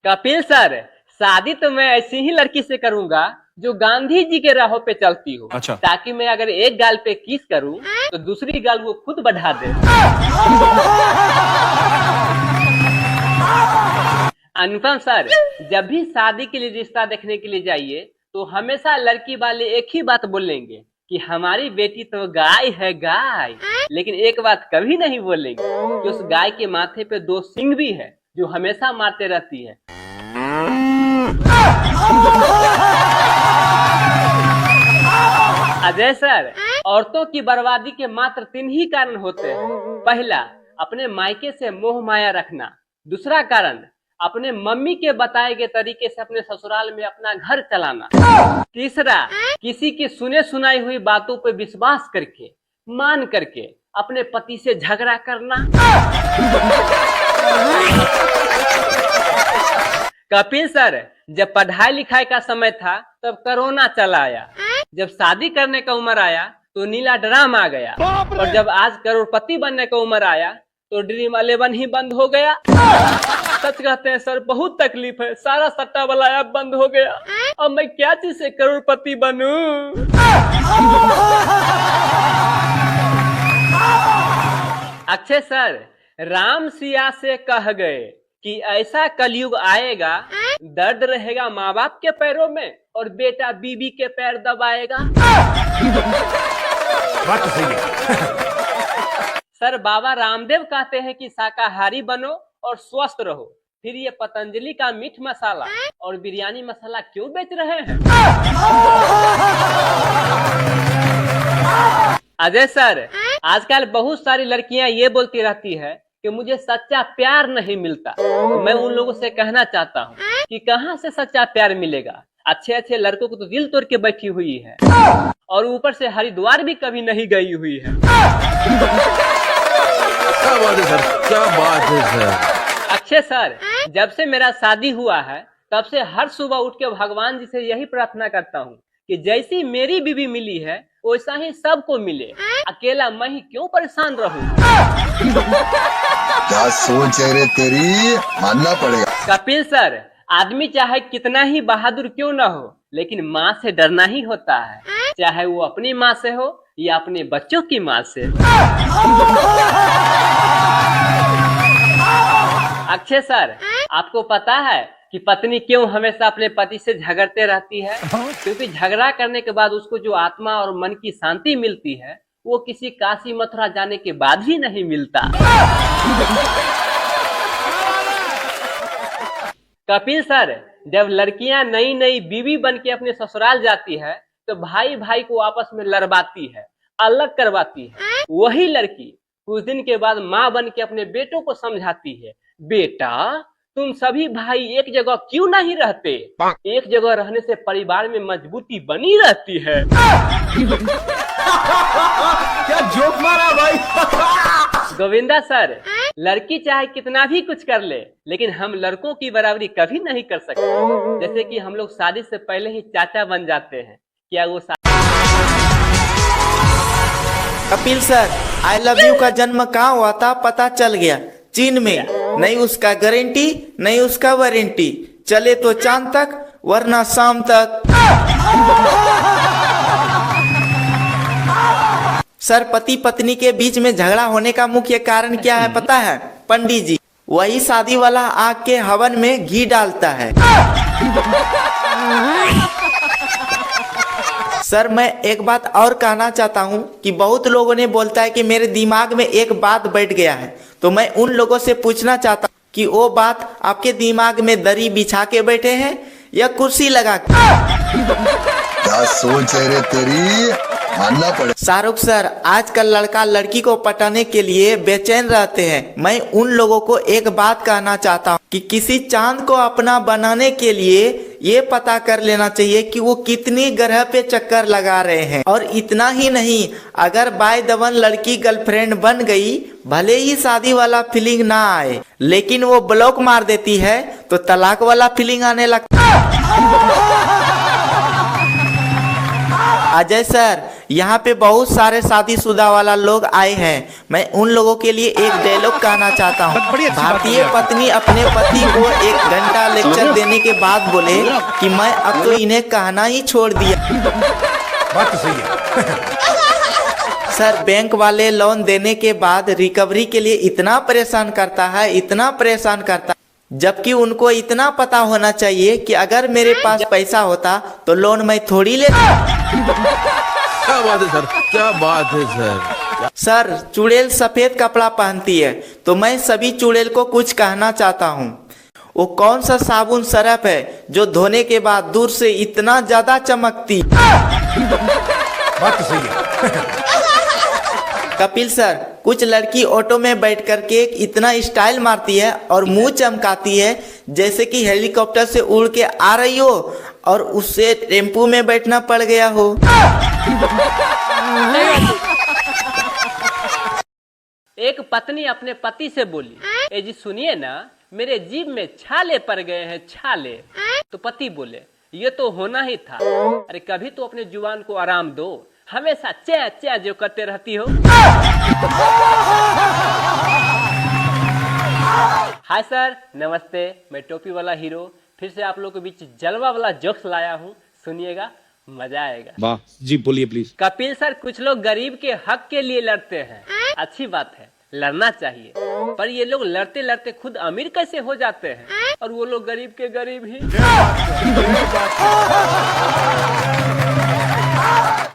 Kapil sir, शादी तो मैं ऐसी ही लड़की से करूंगा जो गांधी जी के राहों पे चलती हो। अच्छा। ताकि मैं अगर एक गाल पे किस करूं तो दूसरी गाल वो खुद बढ़ा दे। अनुपम सर, जब भी शादी के लिए रिश्ता देखने के लिए जाइए तो हमेशा लड़की वाले एक ही बात बोलेंगे कि हमारी बेटी तो गाय है गाय, लेकिन एक बात कभी नहीं बोलेंगे कि उस गाय के माथे पे 2 सींग भी है जो हमेशा मारते रहती है। अजय सर, औरतों की बर्बादी के मात्र 3 ही कारण होते हैं। पहला, अपने मायके से मोह माया रखना। दूसरा कारण, अपने मम्मी के बताए गए तरीके से अपने ससुराल में अपना घर चलाना। तीसरा, किसी की सुने सुनाई हुई बातों पर विश्वास करके मान करके अपने पति से झगड़ा करना। कपिल सर, जब पढ़ाई लिखाई का समय था तब कोरोना चला आया। जब शादी करने का उम्र आया तो नीला ड्राम आ गया, और जब आज करोड़पति बनने का उम्र आया तो ड्रीम 11 ही बंद हो गया। सच कहते हैं सर, बहुत तकलीफ है, सारा सट्टा वाला ऐप बंद हो गया। अब मैं क्या चीज से करोड़पति बनूं? अक्षय सर, राम सिया से कह गए कि ऐसा कलयुग आएगा, दर्द रहेगा माँ बाप के पैरों में और बेटा बीबी के पैर दबाएगा। बात तो सही है। सर, बाबा रामदेव कहते हैं कि शाकाहारी बनो और स्वस्थ रहो, फिर ये पतंजलि का मीठ मसाला और बिरयानी मसाला क्यों बेच रहे हैं? अजय सर, आजकल बहुत सारी लड़कियां ये बोलती रहती है कि मुझे सच्चा प्यार नहीं मिलता। तो मैं उन लोगों से कहना चाहता हूँ कि कहाँ से सच्चा प्यार मिलेगा? अच्छे अच्छे लड़कों को तो दिल तोड़ के बैठी हुई है, और ऊपर से हरिद्वार भी कभी नहीं गई हुई है। क्या बात है सर, क्या बात है सर। अक्षय सर, जब से मेरा शादी हुआ है तब से हर सुबह उठ के भगवान जी से यही प्रार्थना करता हूँ कि जैसी मेरी बीवी मिली है वैसा ही सबको मिले, अकेला मैं ही क्यों परेशान रहूं? क्या सोच है रे तेरी, मानना पड़ेगा। कपिल सर, आदमी चाहे कितना ही बहादुर क्यों ना हो, लेकिन माँ से डरना ही होता है, चाहे वो अपनी माँ से हो या अपने बच्चों की माँ से। अक्षय सर, आपको पता है कि पत्नी क्यों हमेशा अपने पति से झगड़ते रहती है? क्योंकि झगड़ा करने के बाद उसको जो आत्मा और मन की शांति मिलती है वो किसी काशी मथुरा जाने के बाद ही नहीं मिलता। कपिल सर, जब लड़कियां नई नई बीवी बन के अपने ससुराल जाती है तो भाई भाई को आपस में लड़वाती है, अलग करवाती है। वही लड़की कुछ दिन के बाद माँ बन के अपने बेटों को समझाती है, बेटा तुम सभी भाई एक जगह क्यों नहीं रहते? एक जगह रहने से परिवार में मजबूती बनी रहती है। क्या जोक मारा भाई। गोविंदा सर, लड़की चाहे कितना भी कुछ कर ले, लेकिन हम लड़कों की बराबरी कभी नहीं कर सकते। जैसे कि हम लोग शादी से पहले ही चाचा बन जाते हैं, क्या वो Kapil sir, I love you का जन्म कहाँ हुआ था पता चल गया, चीन में। नहीं उसका गारंटी नहीं उसका वारंटी, चले तो चांद तक वरना शाम तक। सर, पति पत्नी के बीच में झगड़ा होने का मुख्य कारण क्या है पता है? पंडित जी, वही शादी वाला आग के हवन में घी डालता है। सर, मैं एक बात और कहना चाहता हूँ कि बहुत लोगों ने बोलता है कि मेरे दिमाग में एक बात बैठ गया है, तो मैं उन लोगों से पूछना चाहता हूँ कि वो बात आपके दिमाग में दरी बिछा के बैठे हैं या कुर्सी लगा के? क्या सोच है रे तेरी, मानना पड़ेगा। शाहरुख सर, आजकल लड़का लड़की को पटाने के लिए बेचैन रहते हैं। मैं उन लोगों को एक बात कहना चाहता हूँ कि किसी चांद को अपना बनाने के लिए ये पता कर लेना चाहिए कि वो कितनी ग्रह पे चक्कर लगा रहे हैं। और इतना ही नहीं, अगर बाय द वन लड़की गर्लफ्रेंड बन गई, भले ही शादी वाला फीलिंग ना आए, लेकिन वो ब्लॉक मार देती है तो तलाक वाला फीलिंग आने लगता है। अजय सर, यहाँ पे बहुत सारे शादीशुदा वाला लोग आए हैं। मैं उन लोगों के लिए एक डायलॉग कहना चाहता हूँ। भारतीय पत्नी अपने पति को 1 घंटा लेक्चर देने के बाद बोले कि मैं अब तो इन्हें कहना ही छोड़ दिया। बात तो सही है। सर, बैंक वाले लोन देने के बाद रिकवरी के लिए इतना परेशान करता है, इतना परेशान करता है, जबकि उनको इतना पता होना चाहिए कि अगर मेरे पास पैसा होता तो लोन मैं थोड़ी लेता। क्या बात है सर, क्या बात है सर। सर, चुड़ैल सफेद कपड़ा पहनती है तो मैं सभी चुड़ैल को कुछ कहना चाहता हूँ। वो कौन सा साबुन सरफ है जो धोने के बाद दूर से इतना ज्यादा चमकती। बात तो सही है। कपिल सर, कुछ लड़की ऑटो में बैठ करके इतना स्टाइल मारती है और मुंह चमकाती है जैसे कि हेलीकॉप्टर से उड़ के आ रही हो और उससे टेम्पू में बैठना पड़ गया हो। एक पत्नी अपने पति से बोली, ए जी सुनिए ना, मेरे जीभ में छाले पड़ गए हैं, छाले। तो पति बोले, ये तो होना ही था। अरे कभी तो अपने जुबान को आराम दो, हमेशा चे चे जो करते रहती हो। हाय सर, नमस्ते। मैं टोपी वाला हीरो फिर से आप लोगों के बीच जलवा वाला जोक्स लाया हूँ, सुनिएगा, मजा आएगा। वाह जी, बोलिए प्लीज। कपिल सर, कुछ लोग गरीब के हक के लिए लड़ते हैं, अच्छी बात है, लड़ना चाहिए, पर ये लोग लड़ते लड़ते खुद अमीर कैसे हो जाते हैं और वो लोग गरीब के गरीब ही।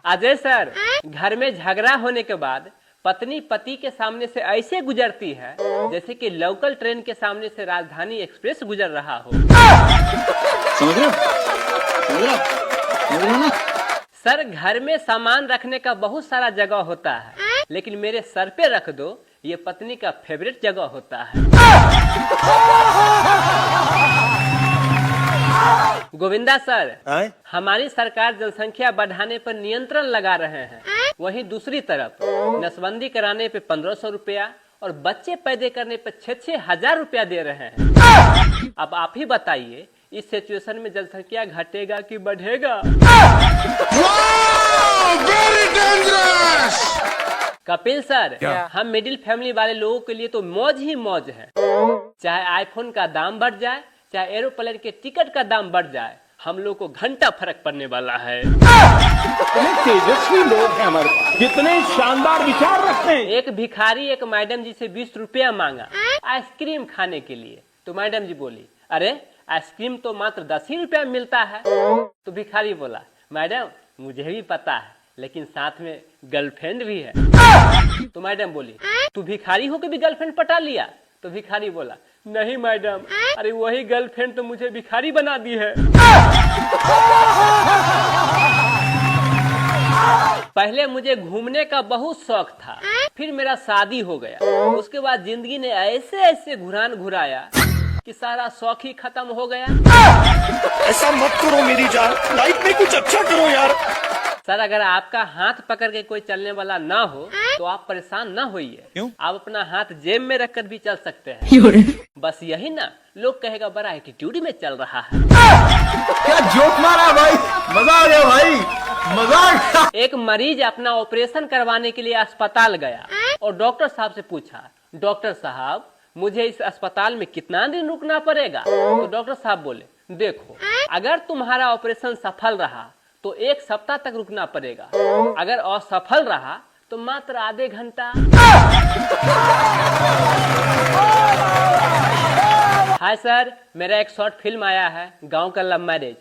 अजय सर, घर में झगड़ा होने के बाद पत्नी पति के सामने से ऐसे गुजरती है जैसे कि लोकल ट्रेन के सामने से राजधानी एक्सप्रेस गुजर रहा हो। समझ रहे हो? सर, घर में सामान रखने का बहुत सारा जगह होता है, लेकिन मेरे सर पे रख दो, ये पत्नी का फेवरेट जगह होता है। गोविंदा सर, हमारी सरकार जनसंख्या बढ़ाने पर नियंत्रण लगा रहे हैं, वहीं दूसरी तरफ नसबंदी कराने पे 1500 रुपया और बच्चे पैदा करने पर 6-6 हजार रुपया दे रहे हैं। अब आप ही बताइए, इस सिचुएशन में जनसंख्या घटेगा कि बढ़ेगा? कपिल सर, हम मिडिल फैमिली वाले लोगों के लिए तो मौज ही मौज है। चाहे आईफोन का दाम बढ़ जाए, चाहे एरोप्लेन के टिकट का दाम बढ़ जाए, हम लोग को घंटा फर्क पड़ने वाला है। कितने तेजस्वी लोग हैं हमारे पास, कितने शानदार विचार रखते हैं। एक भिखारी एक मैडम जी से 20 रुपया मांगा आइसक्रीम खाने के लिए, तो मैडम जी बोली, अरे आइसक्रीम तो मात्र 10 ही रुपया मिलता है। तो भिखारी बोला, मैडम मुझे भी पता है, लेकिन साथ में गर्लफ्रेंड भी है। तो मैडम बोली, तू भिखारी होकर भी गर्लफ्रेंड पटा लिया? तो भिखारी बोला, नहीं मैडम, अरे वही गर्लफ्रेंड तो मुझे भिखारी बना दी है। पहले मुझे घूमने का बहुत शौक था, फिर मेरा शादी हो गया, उसके बाद जिंदगी ने ऐसे ऐसे घुरान घुराया कि सारा शौक ही खत्म हो गया। ऐसा मत करो मेरी जान, लाइफ में कुछ अच्छा करो यार। सर, अगर आपका हाथ पकड़ के कोई चलने वाला ना हो तो आप परेशान ना होइए, आप अपना हाथ जेब में रखकर भी चल सकते हैं। बस यही ना, लोग कहेगा बड़ा एटीट्यूड में चल रहा है। क्या जोक मारा भाई, मजा आ गया भाई, मजा आ गया। एक मरीज अपना ऑपरेशन करवाने के लिए अस्पताल गया और डॉक्टर साहब से पूछा, डॉक्टर साहब मुझे इस अस्पताल में कितना दिन रुकना पड़ेगा? तो डॉक्टर साहब बोले, देखो, अगर तुम्हारा ऑपरेशन सफल रहा तो 1 सप्ताह तक रुकना पड़ेगा, अगर असफल रहा तो मात्र आधे घंटा। हाय सर, मेरा एक शॉर्ट फिल्म आया है, गांव का लव मैरिज।